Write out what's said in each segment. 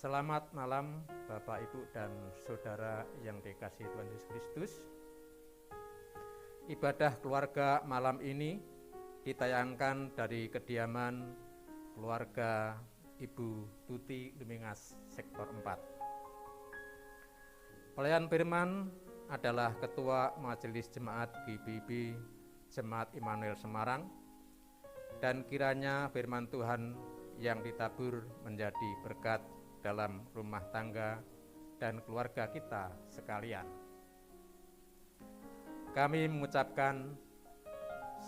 Selamat malam Bapak, Ibu, dan Saudara yang dikasihi Tuhan Yesus Kristus. Ibadah keluarga malam ini ditayangkan dari kediaman keluarga Ibu Tuti Lumingas, Sektor 4. Pelayan firman adalah Ketua Majelis Jemaat GBIB Jemaat Immanuel Semarang, dan kiranya firman Tuhan yang ditabur menjadi berkat dalam rumah tangga dan keluarga kita sekalian. Kami mengucapkan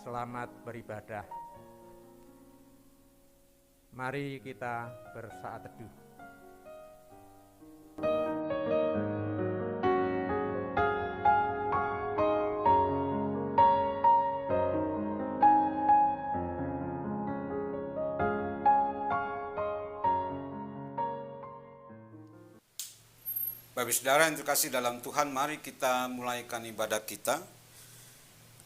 selamat beribadah. Mari kita bersaat teduh. Bapak Saudara yang terkasih dalam Tuhan, mari kita mulaikan ibadah kita.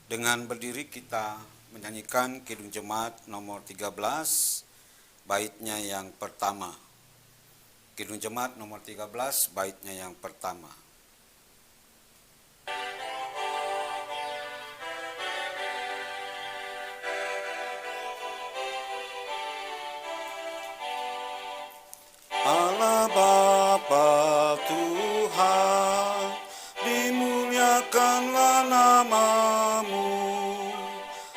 Dengan berdiri kita menyanyikan Kidung Jemaat nomor 13, baitnya yang pertama. Kidung Jemaat nomor 13, baitnya yang pertama. Allah Bapa Tuhan, dimuliakanlah nama-Mu.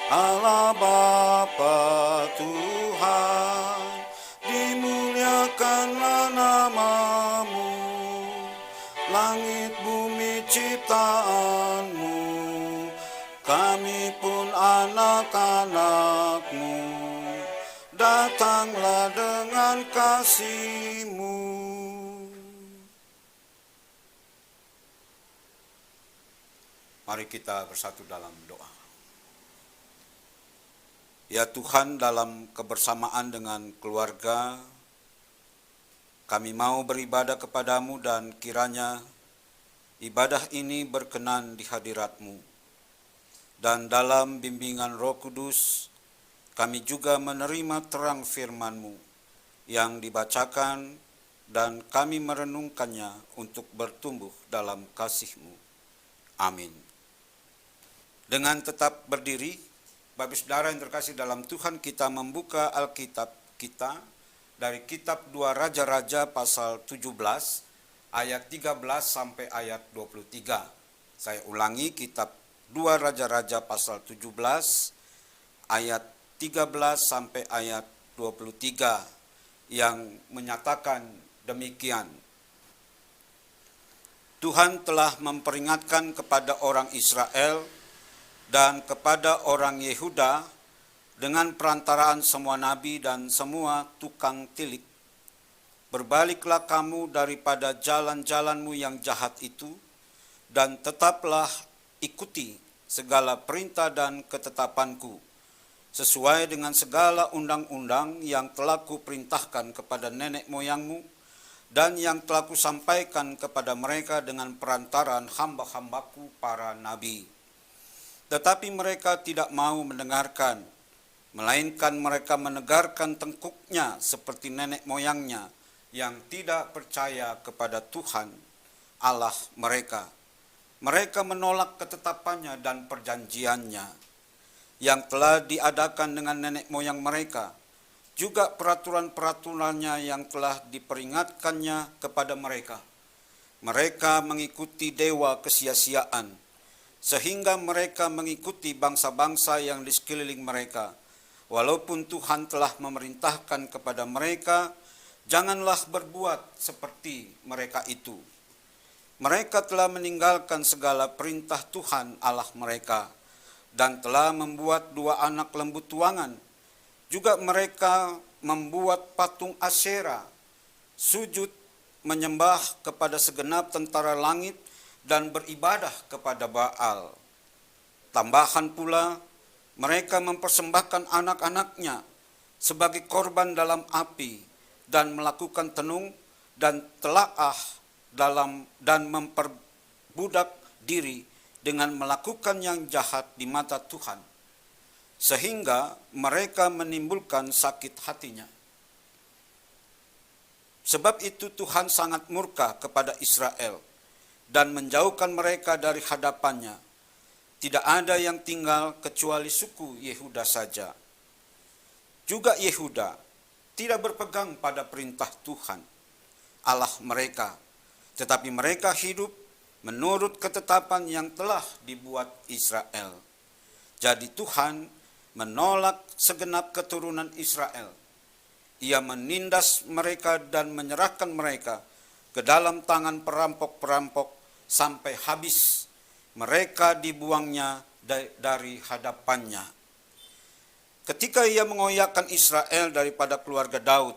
Allah Bapa Tuhan, dimuliakanlah nama-Mu. Langit bumi ciptaan-Mu, kami pun anak-anak-Mu. Datanglah dengan kasih-Mu. Mari kita bersatu dalam doa. Ya Tuhan, dalam kebersamaan dengan keluarga, kami mau beribadah kepadamu dan kiranya ibadah ini berkenan di hadirat-Mu. Dan dalam bimbingan Roh Kudus, kami juga menerima terang firman-Mu yang dibacakan dan kami merenungkannya untuk bertumbuh dalam kasih-Mu. Amin. Dengan tetap berdiri, Bapak Saudara yang terkasih dalam Tuhan, kita membuka Alkitab kita dari kitab 2 Raja-Raja pasal 17 ayat 13 sampai ayat 23. Saya ulangi, kitab 2 Raja-Raja pasal 17 ayat 13 sampai ayat 23 yang menyatakan demikian. Tuhan telah memperingatkan kepada orang Israel dan kepada orang Yehuda dengan perantaraan semua nabi dan semua tukang tilik. Berbaliklah kamu daripada jalan-jalanmu yang jahat itu, dan tetaplah ikuti segala perintah dan ketetapanku, sesuai dengan segala undang-undang yang telah kuperintahkan kepada nenek moyangmu, dan yang telah kusampaikan kepada mereka dengan perantaraan hamba-hambaku para nabi. Tetapi mereka tidak mau mendengarkan, melainkan mereka menegarkan tengkuknya seperti nenek moyangnya yang tidak percaya kepada Tuhan Allah mereka. Mereka menolak ketetapannya dan perjanjiannya yang telah diadakan dengan nenek moyang mereka, juga peraturan-peraturannya yang telah diperingatkannya kepada mereka. Mereka mengikuti dewa kesia-siaan, sehingga mereka mengikuti bangsa-bangsa yang di sekeliling mereka. Walaupun Tuhan telah memerintahkan kepada mereka, janganlah berbuat seperti mereka itu. Mereka telah meninggalkan segala perintah Tuhan Allah mereka, dan telah membuat 2 anak lembu tuangan. Juga mereka membuat patung Asyera, sujud menyembah kepada segenap tentara langit, dan beribadah kepada Baal. Tambahan pula, mereka mempersembahkan anak-anaknya sebagai korban dalam api, dan melakukan tenung dan telaah dan memperbudak diri dengan melakukan yang jahat di mata Tuhan, sehingga mereka menimbulkan sakit hatinya. Sebab itu Tuhan sangat murka kepada Israel dan menjauhkan mereka dari hadapannya. Tidak ada yang tinggal kecuali suku Yehuda saja. Juga Yehuda tidak berpegang pada perintah Tuhan, Allah mereka, tetapi mereka hidup menurut ketetapan yang telah dibuat Israel. Jadi Tuhan menolak segenap keturunan Israel. Ia menindas mereka dan menyerahkan mereka ke dalam tangan perampok-perampok sampai habis. Mereka dibuangnya dari hadapannya. Ketika ia mengoyakkan Israel daripada keluarga Daud,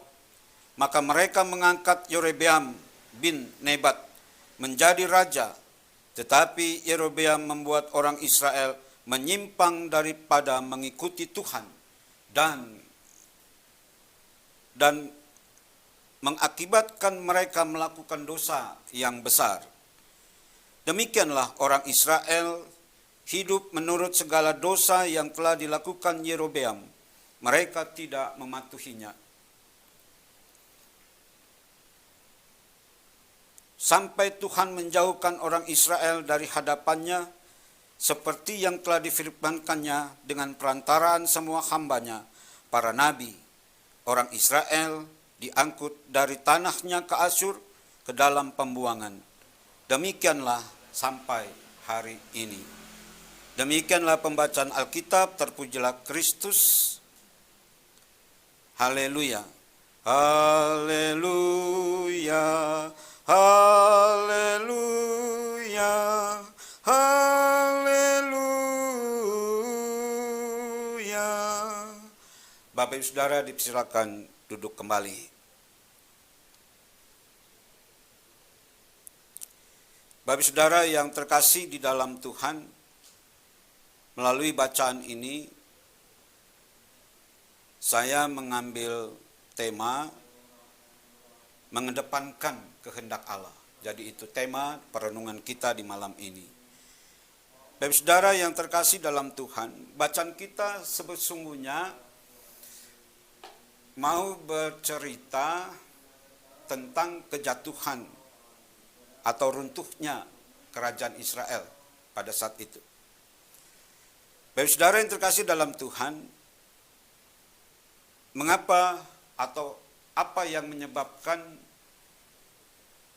maka mereka mengangkat Yerobeam bin Nebat menjadi raja, tetapi Yerobeam membuat orang Israel menyimpang daripada mengikuti Tuhan dan mengakibatkan mereka melakukan dosa yang besar. Demikianlah orang Israel hidup menurut segala dosa yang telah dilakukan Yerobeam. Mereka tidak mematuhinya. Sampai Tuhan menjauhkan orang Israel dari hadapannya, seperti yang telah difirmankannya dengan perantaraan semua hambanya, para nabi. Orang Israel diangkut dari tanahnya ke Asyur ke dalam pembuangan. Demikianlah sampai hari ini. Demikianlah pembacaan Alkitab, terpujilah Kristus. Haleluya. Haleluya. Haleluya, haleluya. Bapak Ibu Saudara dipersilakan duduk kembali. Bapak Ibu Saudara yang terkasih di dalam Tuhan, melalui bacaan ini saya mengambil tema mengedepankan kehendak Allah. Jadi itu tema perenungan kita di malam ini. Bapak Saudara yang terkasih dalam Tuhan, bacaan kita sesungguhnya mau bercerita tentang kejatuhan atau runtuhnya kerajaan Israel pada saat itu. Bapak Saudara yang terkasih dalam Tuhan, mengapa atau apa yang menyebabkan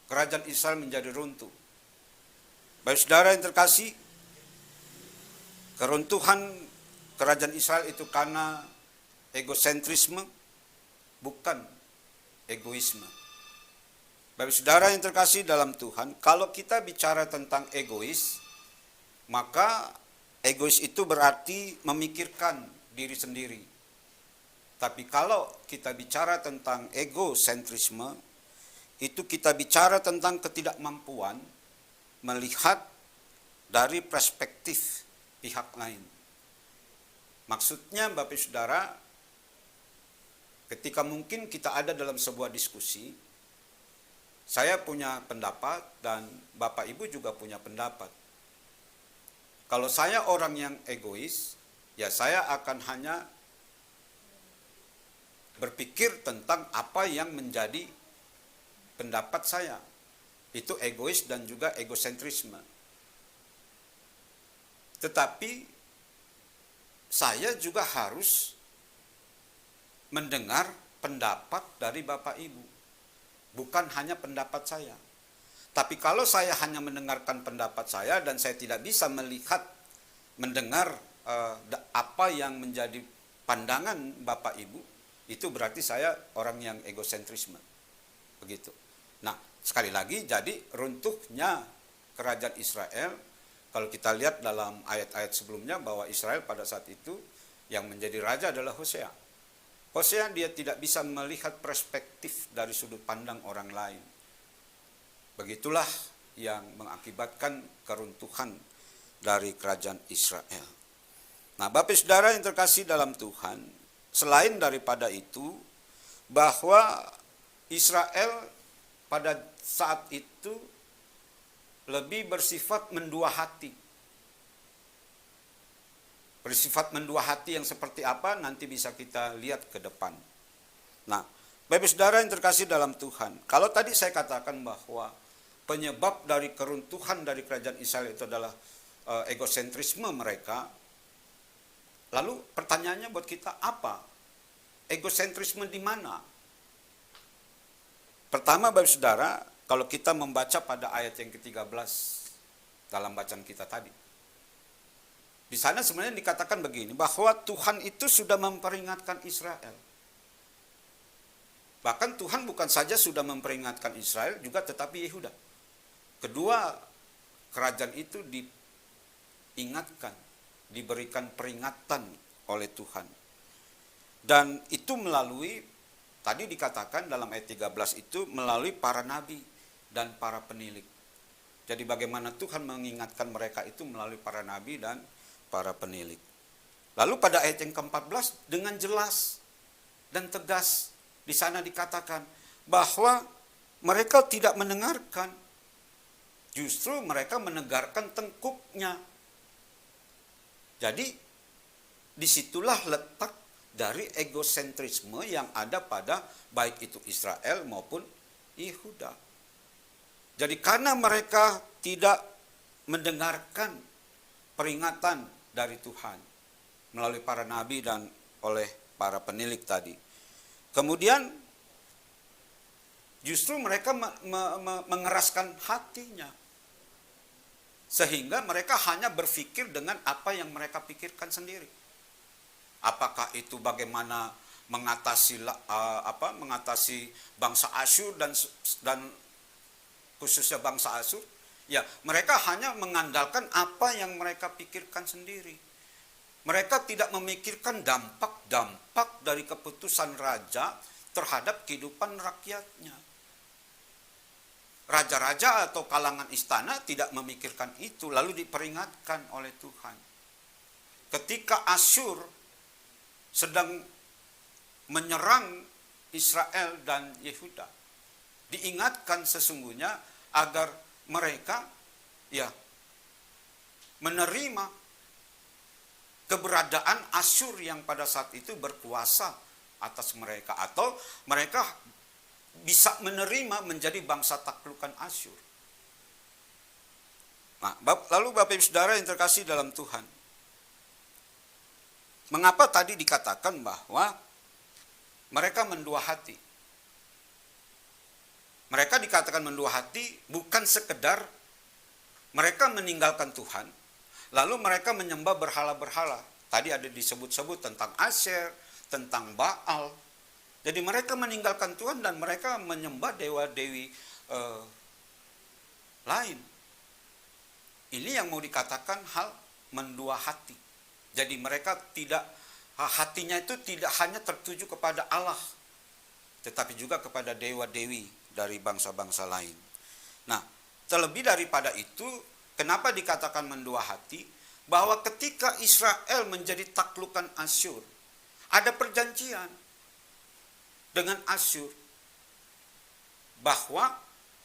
kerajaan Israel menjadi runtuh? Bapak Saudara yang terkasih, keruntuhan kerajaan Israel itu karena egosentrisme, bukan egoisme. Bapak Saudara yang terkasih dalam Tuhan, kalau kita bicara tentang egois, maka egois itu berarti memikirkan diri sendiri. Tapi kalau kita bicara tentang egosentrisme, itu kita bicara tentang ketidakmampuan melihat dari perspektif pihak lain. Maksudnya Bapak Saudara, ketika mungkin kita ada dalam sebuah diskusi, saya punya pendapat dan Bapak Ibu juga punya pendapat. Kalau saya orang yang egois, ya saya akan hanya berpikir tentang apa yang menjadi pendapat saya. Itu egois dan juga egosentrisme. Tetapi saya juga harus mendengar pendapat dari Bapak Ibu. Bukan hanya pendapat saya. Tapi kalau saya hanya mendengarkan pendapat saya dan saya tidak bisa melihat, mendengar apa yang menjadi pandangan Bapak Ibu, itu berarti saya orang yang egosentrisme. Begitu. Nah, sekali lagi, jadi runtuhnya kerajaan Israel, kalau kita lihat dalam ayat-ayat sebelumnya bahwa Israel pada saat itu yang menjadi raja adalah Hosea. Hosea dia tidak bisa melihat perspektif dari sudut pandang orang lain. Begitulah yang mengakibatkan keruntuhan dari kerajaan Israel. Nah, Bapak Saudara yang terkasih dalam Tuhan, selain daripada itu, bahwa Israel pada saat itu lebih bersifat mendua hati. Bersifat mendua hati yang seperti apa nanti bisa kita lihat ke depan. Nah, Bapak Saudara yang terkasih dalam Tuhan, kalau tadi saya katakan bahwa penyebab dari keruntuhan dari kerajaan Israel itu adalah egosentrisme mereka, lalu pertanyaannya buat kita apa? Egosentrisme di mana? Pertama Bapak Saudara, kalau kita membaca pada ayat yang ke-13 dalam bacaan kita tadi. Di sana sebenarnya dikatakan begini, bahwa Tuhan itu sudah memperingatkan Israel. Bahkan Tuhan bukan saja sudah memperingatkan Israel, juga tetapi Yehuda. Kedua kerajaan itu diingatkan, diberikan peringatan oleh Tuhan. Dan itu melalui, tadi dikatakan dalam ayat 13 itu, melalui para nabi dan para penilik. Jadi bagaimana Tuhan mengingatkan mereka itu melalui para nabi dan para penilik. Lalu pada ayat yang ke-14 dengan jelas dan tegas di sana dikatakan bahwa mereka tidak mendengarkan, justru mereka menegarkan tengkuknya. Jadi disitulah letak dari egosentrisme yang ada pada baik itu Israel maupun Yehuda. Jadi karena mereka tidak mendengarkan peringatan dari Tuhan melalui para nabi dan oleh para penilik tadi. Kemudian justru mereka mengeraskan hatinya. Sehingga mereka hanya berpikir dengan apa yang mereka pikirkan sendiri. Apakah itu bagaimana mengatasi bangsa Asyur dan khususnya bangsa Asyur? Ya, mereka hanya mengandalkan apa yang mereka pikirkan sendiri. Mereka tidak memikirkan dampak-dampak dari keputusan raja terhadap kehidupan rakyatnya. Raja-raja atau kalangan istana tidak memikirkan itu, lalu diperingatkan oleh Tuhan. Ketika Asyur sedang menyerang Israel dan Yehuda, diingatkan sesungguhnya agar mereka menerima keberadaan Asyur yang pada saat itu berkuasa atas mereka, atau mereka bisa menerima menjadi bangsa taklukan Asyur. Nah, lalu Bapak Ibu Saudara yang terkasih dalam Tuhan, mengapa tadi dikatakan bahwa mereka mendua hati? Mereka dikatakan mendua hati bukan sekedar mereka meninggalkan Tuhan, lalu mereka menyembah berhala-berhala. Tadi ada disebut-sebut tentang Asher, tentang Baal. Jadi mereka meninggalkan Tuhan dan mereka menyembah dewa-dewi lain. Ini yang mau dikatakan hal mendua hati. Jadi mereka hatinya itu tidak hanya tertuju kepada Allah, tetapi juga kepada dewa-dewi dari bangsa-bangsa lain. Nah, terlebih daripada itu, kenapa dikatakan mendua hati? Bahwa ketika Israel menjadi taklukan Asyur, ada perjanjian dengan Asyur bahwa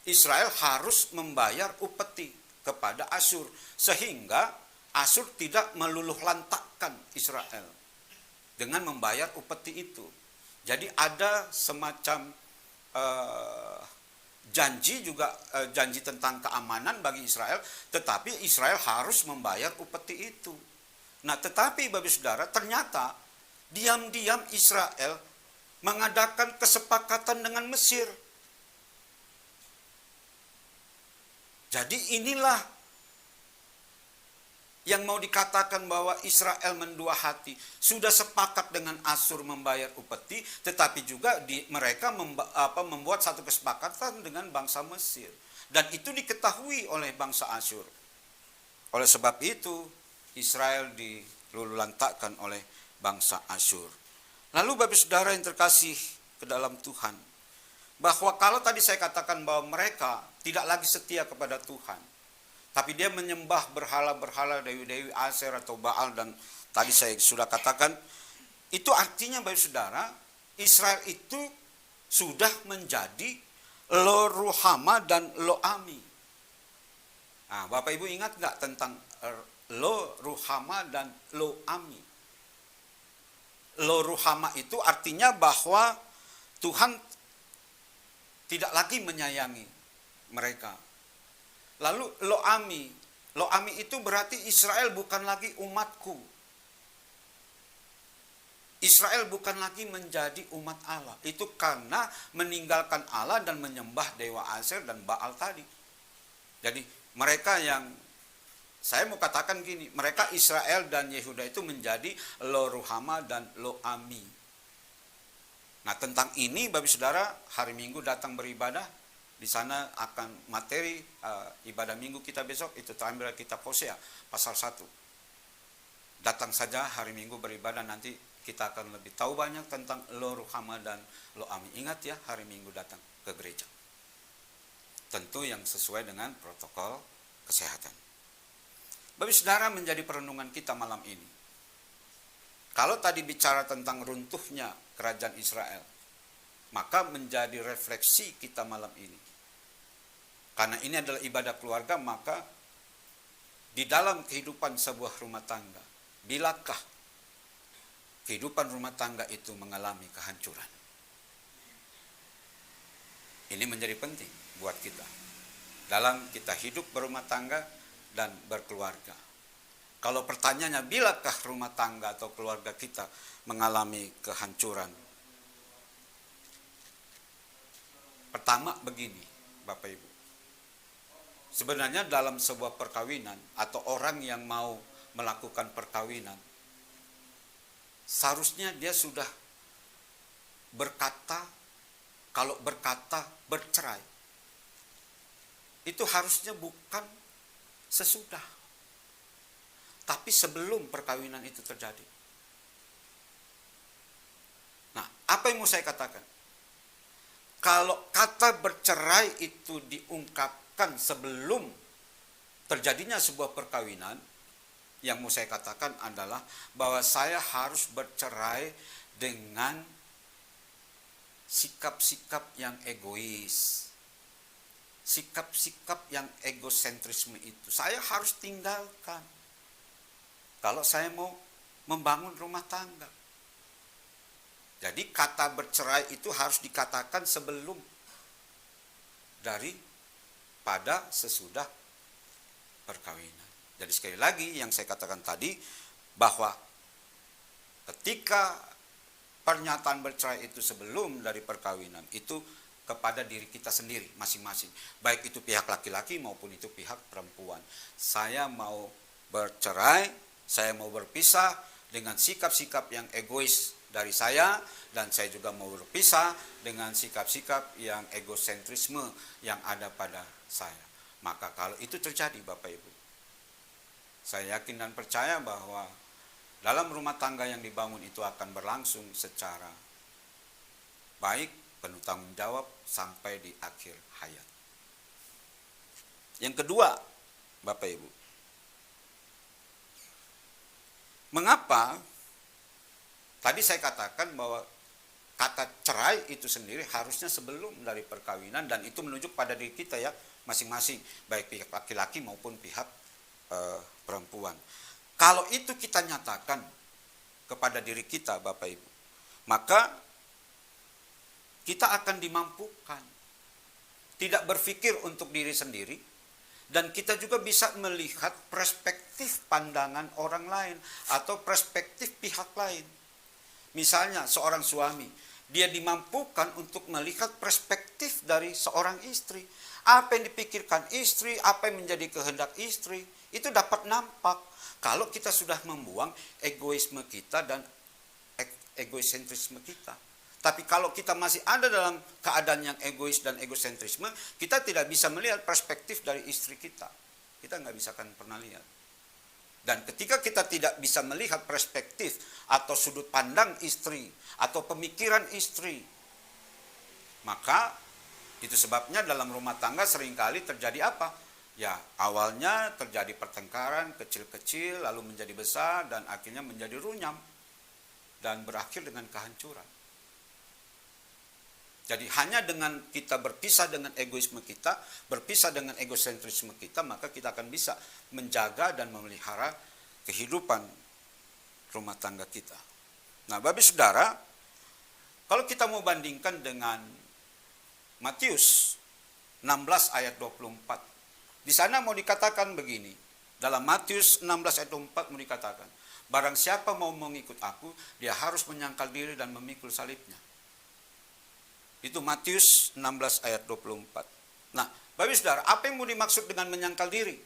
Israel harus membayar upeti kepada Asyur, sehingga Asyur tidak meluluh lantakkan Israel dengan membayar upeti itu. Jadi ada semacam janji juga, janji tentang keamanan bagi Israel, tetapi Israel harus membayar upeti itu. Nah, tetapi Bapak Saudara, ternyata diam-diam Israel mengadakan kesepakatan dengan Mesir. Jadi inilah yang mau dikatakan bahwa Israel mendua hati, sudah sepakat dengan Asyur membayar upeti, tetapi juga mereka membuat satu kesepakatan dengan bangsa Mesir. Dan itu diketahui oleh bangsa Asyur. Oleh sebab itu, Israel dilululantakkan oleh bangsa Asyur. Lalu Bapak Saudara yang terkasih ke dalam Tuhan, bahwa kalau tadi saya katakan bahwa mereka tidak lagi setia kepada Tuhan, tapi dia menyembah berhala-berhala, dewi-dewi Asher atau Baal, dan tadi saya sudah katakan, itu artinya Bapak Saudara, Israel itu sudah menjadi Lo Ruhama dan Lo Ami. Nah, Bapak Ibu ingat nggak tentang Lo Ruhama dan Lo Ami? Lo Ruhama itu artinya bahwa Tuhan tidak lagi menyayangi mereka. Lalu Lo-ami itu berarti Israel bukan lagi umatku. Israel bukan lagi menjadi umat Allah. Itu karena meninggalkan Allah dan menyembah dewa Asher dan Baal tadi. Jadi mereka yang, saya mau katakan gini, mereka Israel dan Yehuda itu menjadi Lo-ruhama dan Lo-ami. Nah, tentang ini Bapak Saudara, hari Minggu datang beribadah, di sana akan materi ibadah Minggu kita besok, itu terambil kitab Hosea pasal 1. Datang saja hari Minggu beribadah, nanti kita akan lebih tahu banyak tentang Lo-ruhama dan Lo-ami. Ingat ya, hari Minggu datang ke gereja. Tentu yang sesuai dengan protokol kesehatan. Bapak Saudara, menjadi perenungan kita malam ini. Kalau tadi bicara tentang runtuhnya kerajaan Israel, maka menjadi refleksi kita malam ini. Karena ini adalah ibadah keluarga, maka di dalam kehidupan sebuah rumah tangga, bilakah kehidupan rumah tangga itu mengalami kehancuran? Ini menjadi penting buat kita dalam kita hidup berumah tangga dan berkeluarga. Kalau pertanyaannya, bilakah rumah tangga atau keluarga kita mengalami kehancuran? Pertama begini, Bapak Ibu. Sebenarnya dalam sebuah perkawinan atau orang yang mau melakukan perkawinan, seharusnya dia sudah berkata, kalau berkata bercerai, itu harusnya bukan sesudah, tapi sebelum perkawinan itu terjadi. Nah, apa yang mau saya katakan? Kalau kata bercerai itu diungkapkan sebelum terjadinya sebuah perkawinan, yang mau saya katakan adalah bahwa saya harus bercerai dengan sikap-sikap yang egois. Sikap-sikap yang egosentrisme itu saya harus tinggalkan kalau saya mau membangun rumah tangga. Jadi kata bercerai itu harus dikatakan sebelum daripada sesudah perkawinan. Jadi sekali lagi yang saya katakan tadi, bahwa ketika pernyataan bercerai itu sebelum dari perkawinan, itu kepada diri kita sendiri masing-masing. Baik itu pihak laki-laki maupun itu pihak perempuan. Saya mau bercerai, saya mau berpisah dengan sikap-sikap yang egois dari saya, dan saya juga mau berpisah dengan sikap-sikap yang egosentrisme yang ada pada saya. Maka kalau itu terjadi Bapak Ibu, saya yakin dan percaya bahwa dalam rumah tangga yang dibangun itu akan berlangsung secara baik, penuh tanggung jawab sampai di akhir hayat. Yang kedua, Bapak Ibu, mengapa tadi saya katakan bahwa kata cerai itu sendiri harusnya sebelum dari perkawinan, dan itu menunjuk pada diri kita ya masing-masing, baik pihak laki-laki maupun pihak perempuan. Kalau itu kita nyatakan kepada diri kita Bapak Ibu, maka kita akan dimampukan tidak berpikir untuk diri sendiri, dan kita juga bisa melihat perspektif pandangan orang lain atau perspektif pihak lain. Misalnya seorang suami, dia dimampukan untuk melihat perspektif dari seorang istri. Apa yang dipikirkan istri, apa yang menjadi kehendak istri, itu dapat nampak kalau kita sudah membuang egoisme kita dan egosentrisme kita. Tapi kalau kita masih ada dalam keadaan yang egois dan egosentrisme, kita tidak bisa melihat perspektif dari istri kita. Kita nggak bisa kan pernah lihat. Dan ketika kita tidak bisa melihat perspektif atau sudut pandang istri atau pemikiran istri, maka itu sebabnya dalam rumah tangga seringkali terjadi apa? Ya, awalnya terjadi pertengkaran kecil-kecil, lalu menjadi besar, dan akhirnya menjadi runyam, dan berakhir dengan kehancuran. Jadi hanya dengan kita berpisah dengan egoisme kita, berpisah dengan egosentrisme kita, maka kita akan bisa menjaga dan memelihara kehidupan rumah tangga kita. Nah, Bapak Saudara, kalau kita mau bandingkan dengan Matius 16 ayat 24. Di sana mau dikatakan begini. Dalam Matius 16 ayat 24 mau dikatakan, barang siapa mau mengikut aku, dia harus menyangkal diri dan memikul salibnya. Itu Matius 16 ayat 24. Nah, Bapak Saudara, apa yang mau dimaksud dengan menyangkal diri?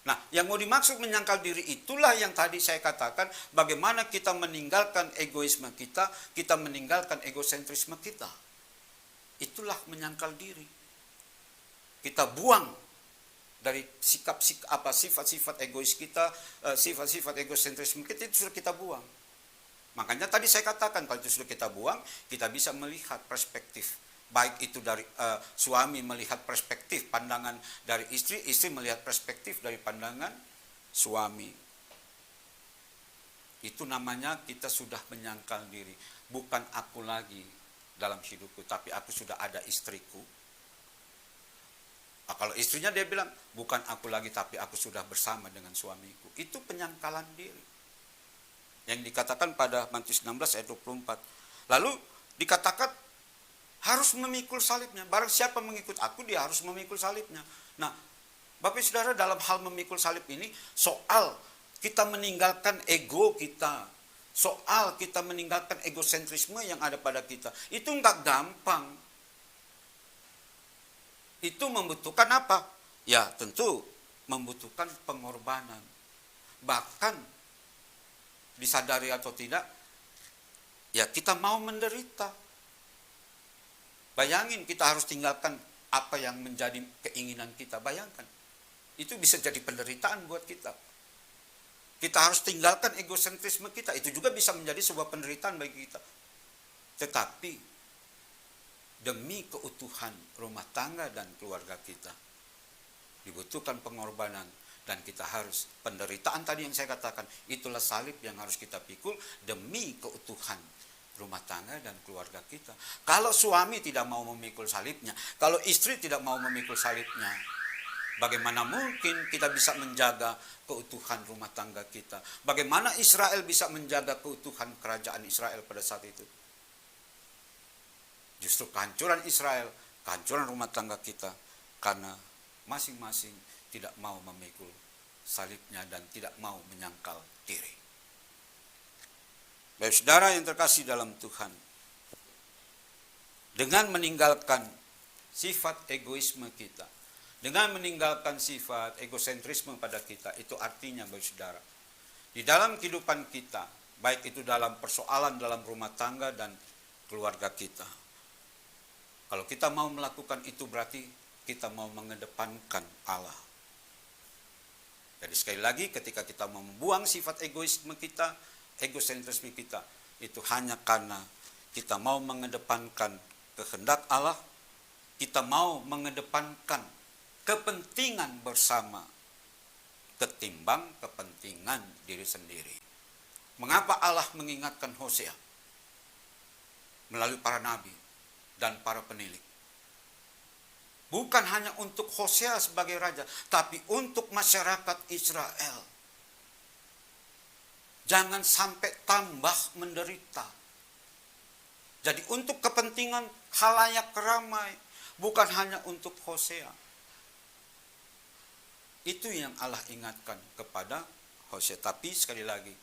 Nah, yang mau dimaksud menyangkal diri itulah yang tadi saya katakan, bagaimana kita meninggalkan egoisme kita meninggalkan egosentrisme kita. Itulah menyangkal diri. Kita buang dari sifat-sifat egois kita, sifat-sifat egosentrisme kita, itu sudah kita buang. Makanya tadi saya katakan, kalau itu sudah kita buang, kita bisa melihat perspektif. Baik itu dari suami melihat perspektif pandangan dari istri, istri melihat perspektif dari pandangan suami. Itu namanya kita sudah menyangkal diri. Bukan aku lagi dalam hidupku, tapi aku sudah ada istriku. Nah, kalau istrinya dia bilang, bukan aku lagi, tapi aku sudah bersama dengan suamiku. Itu penyangkalan diri. Yang dikatakan pada Matius 16 ayat 24. Lalu dikatakan, harus memikul salibnya. Barang siapa mengikut aku, dia harus memikul salibnya. Nah, Bapak Saudara, dalam hal memikul salib ini, soal kita meninggalkan ego kita, soal kita meninggalkan egosentrisme yang ada pada kita, itu enggak gampang. Itu membutuhkan apa? Ya, tentu membutuhkan pengorbanan. Bahkan, disadari atau tidak, ya kita mau menderita. Bayangin kita harus tinggalkan apa yang menjadi keinginan kita. Bayangkan. Itu bisa jadi penderitaan buat kita. Kita harus tinggalkan egosentrisme kita. Itu juga bisa menjadi sebuah penderitaan bagi kita. Tetapi demi keutuhan rumah tangga dan keluarga kita, dibutuhkan pengorbanan. Dan kita harus, penderitaan tadi yang saya katakan, itulah salib yang harus kita pikul demi keutuhan rumah tangga dan keluarga kita. Kalau suami tidak mau memikul salibnya, kalau istri tidak mau memikul salibnya, bagaimana mungkin kita bisa menjaga keutuhan rumah tangga kita? Bagaimana Israel bisa menjaga keutuhan kerajaan Israel pada saat itu? Justru kehancuran Israel, kehancuran rumah tangga kita, karena masing-masing tidak mau memikul salibnya dan tidak mau menyangkal diri. Bapak Saudara yang terkasih dalam Tuhan, dengan meninggalkan sifat egoisme kita, dengan meninggalkan sifat egosentrisme pada kita, itu artinya Bapak Saudara, di dalam kehidupan kita, baik itu dalam persoalan dalam rumah tangga dan keluarga kita, kalau kita mau melakukan itu berarti kita mau mengedepankan Allah. Jadi sekali lagi, ketika kita membuang sifat egoisme kita, egosentrisme kita, itu hanya karena kita mau mengedepankan kehendak Allah, kita mau mengedepankan kepentingan bersama ketimbang kepentingan diri sendiri. Mengapa Allah mengingatkan Hosea melalui para nabi dan para penilik? Bukan hanya untuk Hosea sebagai raja, tapi untuk masyarakat Israel. Jangan sampai tambah menderita. Jadi untuk kepentingan khalayak ramai, bukan hanya untuk Hosea. Itu yang Allah ingatkan kepada Hosea. Tapi sekali lagi,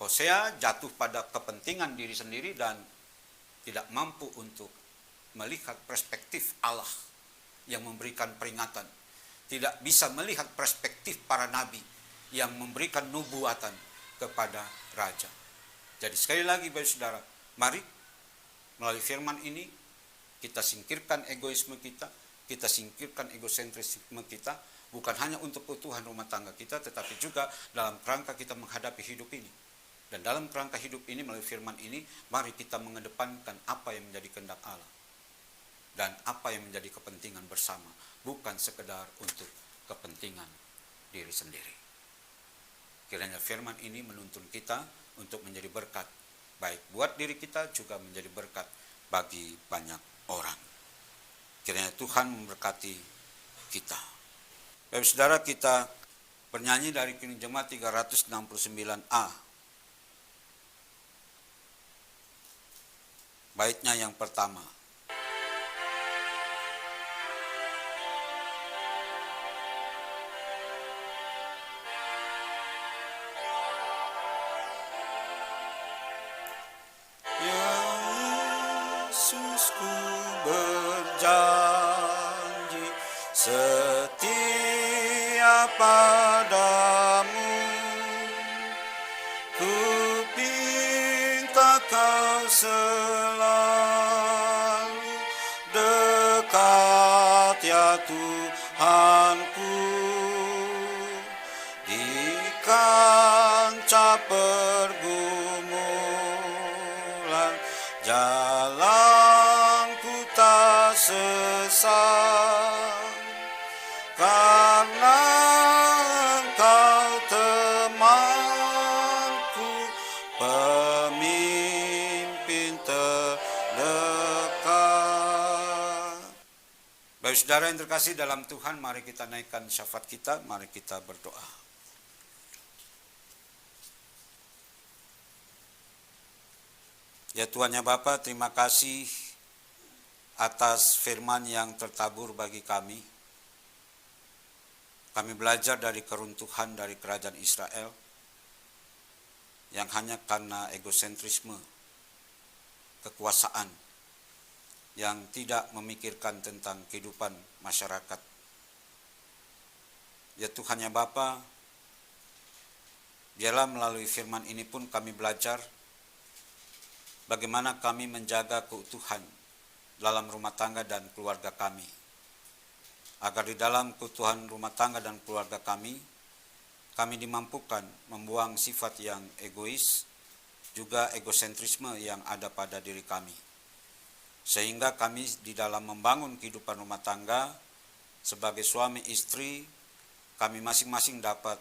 Hosea jatuh pada kepentingan diri sendiri dan tidak mampu untuk melihat perspektif Allah yang memberikan peringatan. Tidak bisa melihat perspektif para nabi yang memberikan nubuatan kepada raja. Jadi sekali lagi Bapak Saudara, mari melalui firman ini kita singkirkan egoisme kita, kita singkirkan egosentrisme kita, bukan hanya untuk keutuhan rumah tangga kita, tetapi juga dalam kerangka kita menghadapi hidup ini. Dan dalam kerangka hidup ini melalui firman ini, mari kita mengedepankan apa yang menjadi kehendak Allah dan apa yang menjadi kepentingan bersama, bukan sekedar untuk kepentingan diri sendiri. Kiranya firman ini menuntun kita untuk menjadi berkat, baik buat diri kita juga menjadi berkat bagi banyak orang. Kiranya Tuhan memberkati kita. Bapak Saudara, kita bernyanyi dari Kidung Jemaat 369A. Baitnya yang pertama. setia padamu. Ku pinta kau selalu dekat ya Tuhanku, di kancah pergumulan jalanku tak sesat, karena Engkau temanku, pemimpin terdekat. Baik saudara yang terkasih dalam Tuhan, mari kita naikkan syafaat kita, mari kita berdoa. Ya Tuhan ya Bapa, terima kasih atas firman yang tertabur bagi kami. Kami belajar dari keruntuhan dari kerajaan Israel yang hanya karena egosentrisme, kekuasaan, yang tidak memikirkan tentang kehidupan masyarakat. Ya Tuhan ya Bapa, biarlah melalui firman ini pun kami belajar bagaimana kami menjaga keutuhan dalam rumah tangga dan keluarga kami. Agar di dalam keutuhan rumah tangga dan keluarga kami dimampukan membuang sifat yang egois, juga egosentrisme yang ada pada diri kami. Sehingga kami di dalam membangun kehidupan rumah tangga, sebagai suami istri, kami masing-masing dapat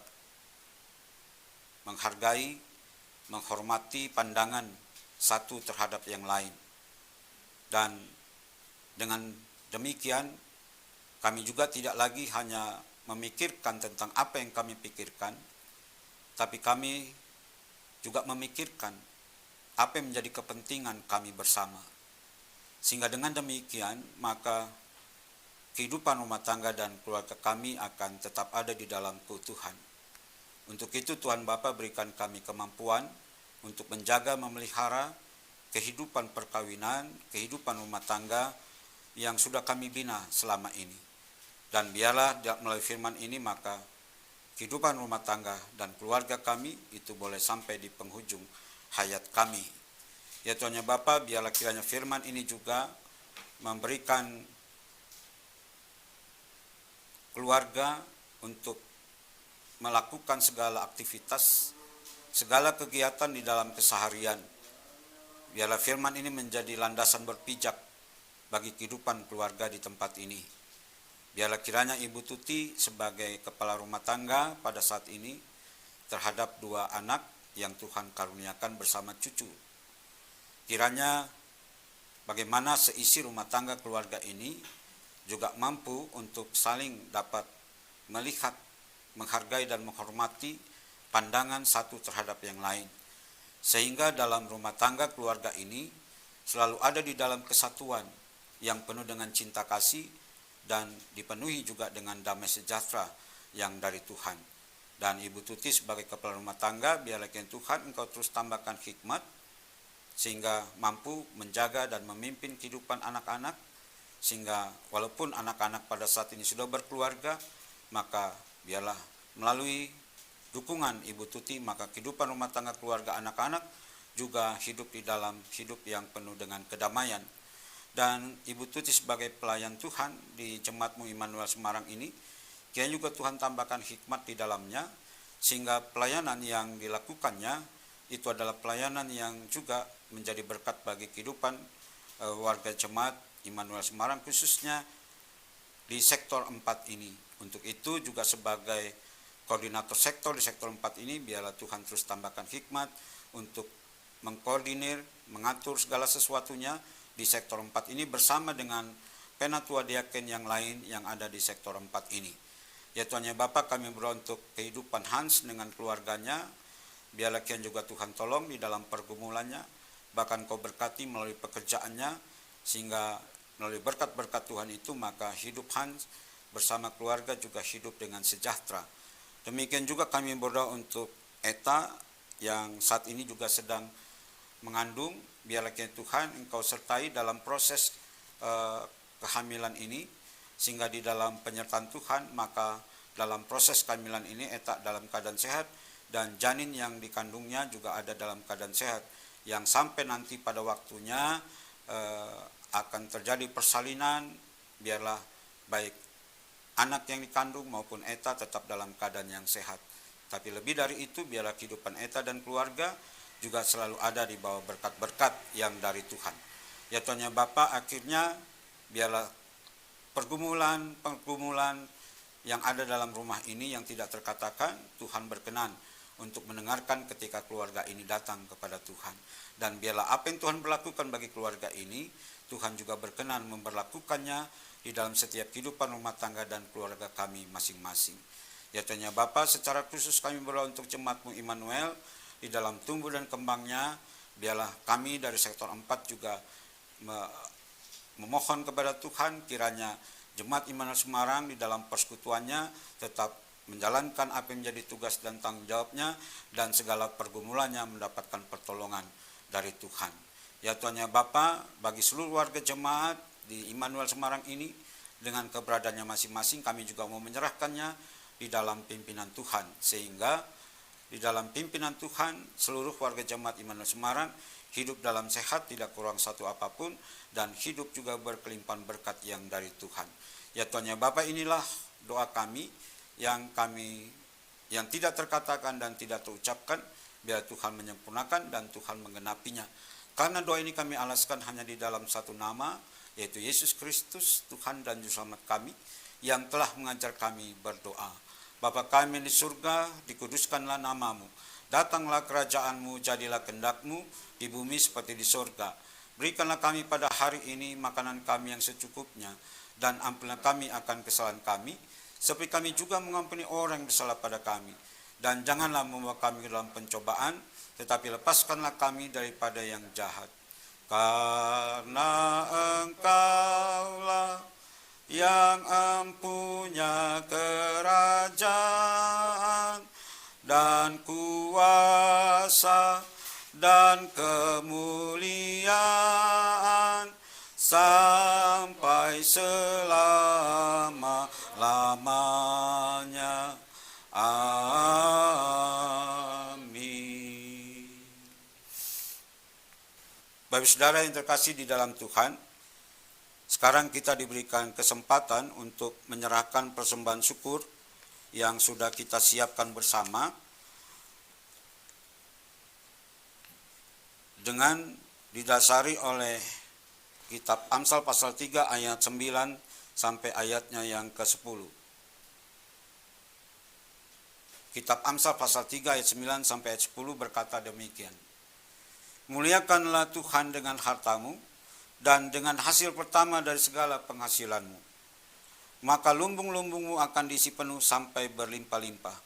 menghargai, menghormati pandangan satu terhadap yang lain. Dan dengan demikian, kami juga tidak lagi hanya memikirkan tentang apa yang kami pikirkan, tapi kami juga memikirkan apa yang menjadi kepentingan kami bersama. Sehingga dengan demikian, maka kehidupan rumah tangga dan keluarga kami akan tetap ada di dalam keutuhan. Untuk itu Tuhan Bapa berikan kami kemampuan untuk menjaga, memelihara kehidupan perkawinan, kehidupan rumah tangga yang sudah kami bina selama ini. Dan biarlah melalui firman ini maka kehidupan rumah tangga dan keluarga kami itu boleh sampai di penghujung hayat kami. Ya Tuhan ya Bapa, biarlah kiranya firman ini juga memberikan keluarga untuk melakukan segala aktivitas, segala kegiatan di dalam keseharian. Biarlah firman ini menjadi landasan berpijak bagi kehidupan keluarga di tempat ini. Biarlah kiranya Ibu Tuti sebagai kepala rumah tangga pada saat ini terhadap 2 anak yang Tuhan karuniakan bersama cucu. Kiranya bagaimana seisi rumah tangga keluarga ini juga mampu untuk saling dapat melihat, menghargai dan menghormati pandangan satu terhadap yang lain. Sehingga dalam rumah tangga keluarga ini selalu ada di dalam kesatuan yang penuh dengan cinta kasih dan dipenuhi juga dengan damai sejahtera yang dari Tuhan. Dan Ibu Tuti sebagai kepala rumah tangga, biarlah Tuhan Engkau terus tambahkan hikmat sehingga mampu menjaga dan memimpin kehidupan anak-anak, sehingga walaupun anak-anak pada saat ini sudah berkeluarga, maka biarlah melalui dukungan Ibu Tuti, maka kehidupan rumah tangga keluarga anak-anak juga hidup di dalam hidup yang penuh dengan kedamaian. Dan Ibu Tuti sebagai pelayan Tuhan di Jemaat-Mu Immanuel Semarang ini, kiranya juga Tuhan tambahkan hikmat di dalamnya, sehingga pelayanan yang dilakukannya itu adalah pelayanan yang juga menjadi berkat bagi kehidupan warga Jemaat Immanuel Semarang, khususnya di sektor 4 ini. Untuk itu juga sebagai koordinator sektor di sektor 4 ini, biarlah Tuhan terus tambahkan hikmat untuk mengkoordinir, mengatur segala sesuatunya di sektor 4 ini bersama dengan penatua diaken yang lain yang ada di sektor 4 ini. Ya Tuhan ya Bapa, kami berdoa untuk kehidupan Hans dengan keluarganya, biarlah kian juga Tuhan tolong di dalam pergumulannya, bahkan Kau berkati melalui pekerjaannya, sehingga melalui berkat-berkat Tuhan itu maka hidup Hans bersama keluarga juga hidup dengan sejahtera. Demikian juga kami berdoa untuk Eta yang saat ini juga sedang mengandung, biarlah Tuhan Engkau sertai dalam proses kehamilan ini, sehingga di dalam penyertaan Tuhan, maka dalam proses kehamilan ini Eta dalam keadaan sehat, dan janin yang dikandungnya juga ada dalam keadaan sehat, yang sampai nanti pada waktunya akan terjadi persalinan, biarlah baik anak yang dikandung maupun Eta tetap dalam keadaan yang sehat. Tapi lebih dari itu, biarlah kehidupan Eta dan keluarga juga selalu ada di bawah berkat-berkat yang dari Tuhan. Ya Tuhan ya Bapa, akhirnya biarlah pergumulan yang ada dalam rumah ini yang tidak terkatakan, Tuhan berkenan untuk mendengarkan ketika keluarga ini datang kepada Tuhan. Dan biarlah apa yang Tuhan berlakukan bagi keluarga ini, Tuhan juga berkenan memberlakukannya di dalam setiap kehidupan rumah tangga dan keluarga kami masing-masing. Ya Tuhan ya Bapa, secara khusus kami berdoa untuk jemaat-Mu Immanuel di dalam tumbuh dan kembangnya. Biarlah kami dari sektor 4 juga memohon kepada Tuhan, kiranya Jemaat Immanuel Semarang di dalam persekutuannya tetap menjalankan apa yang menjadi tugas dan tanggung jawabnya, dan segala pergumulannya mendapatkan pertolongan dari Tuhan. Ya Tuhan ya Bapa, bagi seluruh warga jemaat di Immanuel Semarang ini, dengan keberadaannya masing-masing, kami juga mau menyerahkannya di dalam pimpinan Tuhan, sehingga di dalam pimpinan Tuhan seluruh warga jemaat Immanuel Semarang hidup dalam sehat, tidak kurang satu apapun, dan hidup juga berkelimpahan berkat yang dari Tuhan. Ya Tuhan ya Bapa, inilah doa kami yang tidak terkatakan dan tidak terucapkan, biar Tuhan menyempurnakan dan Tuhan menggenapinya. Karena doa ini kami alaskan hanya di dalam satu nama, yaitu Yesus Kristus, Tuhan dan Juru Selamat kami, yang telah mengajar kami berdoa. Bapa kami di surga, dikuduskanlah namamu. Datanglah kerajaan-Mu, jadilah kehendak-Mu di bumi seperti di surga. Berikanlah kami pada hari ini makanan kami yang secukupnya, dan ampunilah kami akan kesalahan kami, seperti kami juga mengampuni orang yang bersalah pada kami. Dan janganlah membawa kami ke dalam pencobaan, tetapi lepaskanlah kami daripada yang jahat. Karena Engkaulah yang empunya kerajaan dan kuasa dan kemuliaan sampai selama-lamanya. Amin. Bapak saudara yang terkasih di dalam Tuhan, sekarang kita diberikan kesempatan untuk menyerahkan persembahan syukur yang sudah kita siapkan bersama, dengan didasari oleh kitab Amsal pasal 3 ayat 9 sampai ayatnya yang ke-10. Kitab Amsal pasal 3 ayat 9 sampai ayat 10 berkata demikian. Muliakanlah Tuhan dengan hartamu dan dengan hasil pertama dari segala penghasilanmu. Maka lumbung-lumbungmu akan diisi penuh sampai berlimpah-limpah,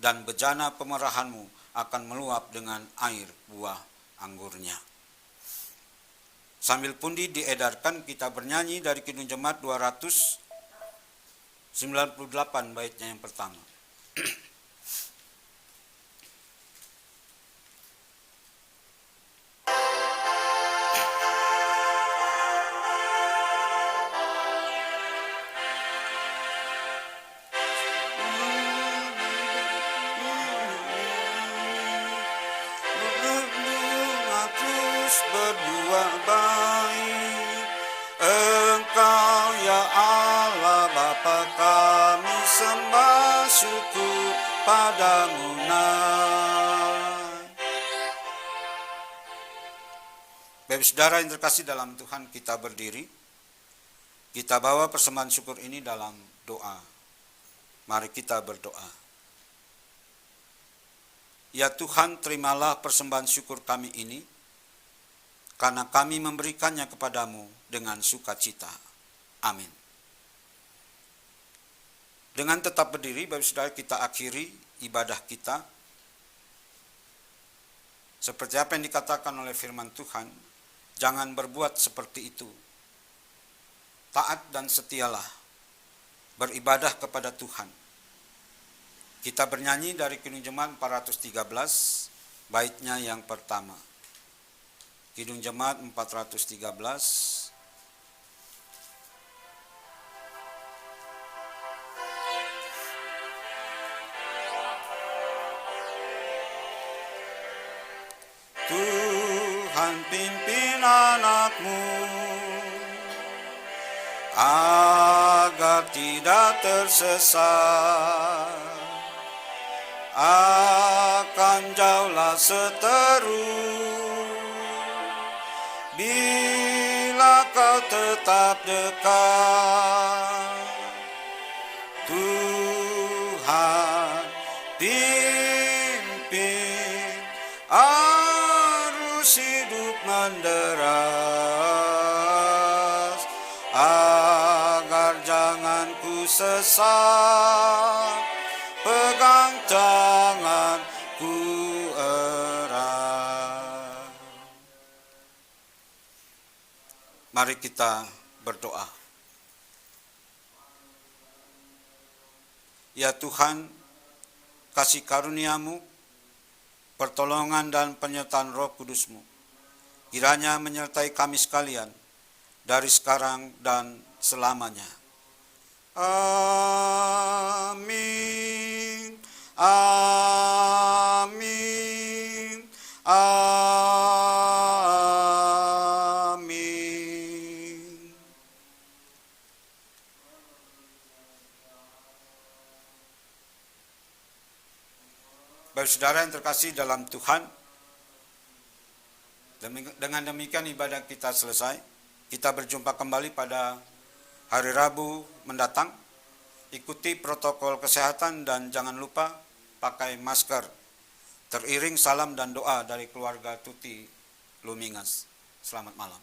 dan bejana pemerahanmu akan meluap dengan air buah anggurnya. Sambil pundi diedarkan, kita bernyanyi dari Kidung Jemaat 298 baitnya yang pertama. Berbuat baik, Engkau ya Allah Bapa kami sembah syukur padamu Bapak saudara yang terkasih dalam Tuhan, kita berdiri, kita bawa persembahan syukur ini dalam doa. Mari kita berdoa. Ya Tuhan, terimalah persembahan syukur kami ini, karena kami memberikannya kepadamu dengan sukacita. Amin. Dengan tetap berdiri, Bapak Saudara, kita akhiri ibadah kita. Seperti apa yang dikatakan oleh firman Tuhan, jangan berbuat seperti itu. Taat dan setialah, beribadah kepada Tuhan. Kita bernyanyi dari Kidung Jemaat 413, baitnya yang pertama. Kidung Jemaat 413. Tuhan pimpin anakmu agar tidak tersesat, akan jauhlah seteru bila kau tetap dekat. Tuhan pimpin arus hidup menderas, agar jangan ku sesat, pegang tanganku erat. Mari kita berdoa. Ya Tuhan, kasih karunia-Mu, pertolongan dan penyertaan Roh Kudus-Mu, kiranya menyertai kami sekalian dari sekarang dan selamanya. Amin. Amin. Amin. Bapak saudara yang terkasih dalam Tuhan, dengan demikian ibadah kita selesai. Kita berjumpa kembali pada hari Rabu mendatang. Ikuti protokol kesehatan dan jangan lupa pakai masker. Teriring salam dan doa dari keluarga Tuti Lumingas. Selamat malam.